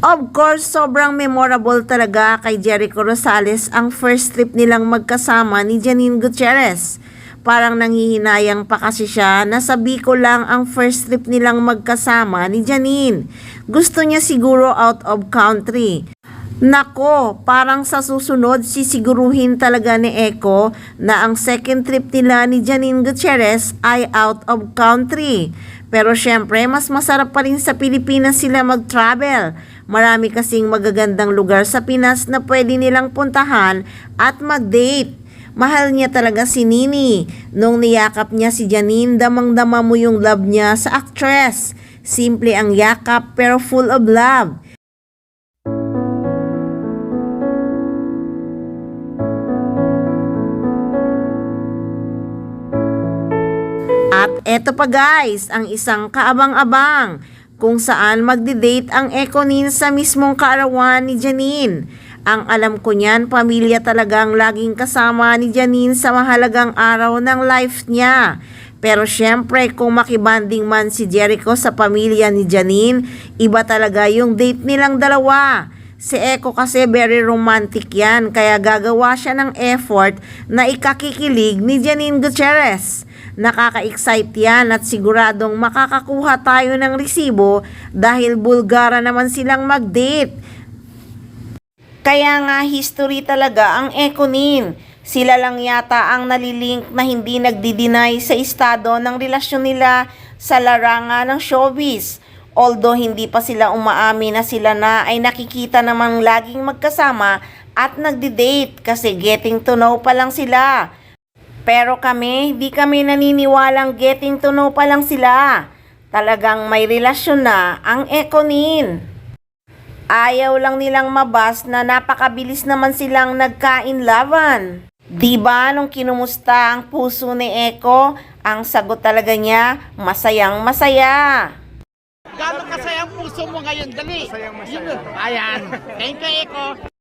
Of course, sobrang memorable talaga kay Jericho Rosales ang first trip nilang magkasama ni Janine Gutierrez. Parang nanghihinayang pa kasi siya na sa Bicol lang ang first trip nilang magkasama ni Janine. Gusto niya siguro out of country. Nako, parang sa susunod sisiguruhin talaga ni Eko na ang second trip nila ni Janine Gutierrez ay out of country. Pero syempre, mas masarap pa rin sa Pilipinas sila mag-travel. Marami kasing magagandang lugar sa Pinas na pwede nilang puntahan at mag-date. Mahal niya talaga si Nini. Nung niyakap niya si Janine, damang-dama mo yung love niya sa actress. Simple ang yakap pero full of love. At eto pa guys, ang isang kaabang-abang kung saan magdi-date ang Ekonin sa mismong kaarawan ni Janine. Ang alam ko niyan, pamilya talagang laging kasama ni Janine sa mahalagang araw ng life niya. Pero syempre kung makibanding man si Jericho sa pamilya ni Janine, iba talaga yung date nilang dalawa. Si Eko kasi very romantic yan, kaya gagawa siya ng effort na ikakikilig ni Janine Gutierrez. Nakaka-excite yan at siguradong makakakuha tayo ng resibo dahil bulgara naman silang mag-date. Kaya nga history talaga ang Ekonin. Sila lang yata ang nalilink na hindi nagdi-deny sa estado ng relasyon nila sa larangan ng showbiz. Although hindi pa sila umaamin na sila na ay nakikita namang laging magkasama at nagdi-date kasi getting to know pa lang sila. Pero kami, di kami naniniwalang getting to know pa lang sila. Talagang may relasyon na ang Ekonin. Ayaw lang nilang mabas na napakabilis naman silang nagkainlaban. Diba nung kinumusta ang puso ni Eko, ang sagot talaga niya, masayang masaya. Gano'ng kasaya ang puso mo ngayon? Dali. Masayang masaya. Ayan. Thank you, Eko.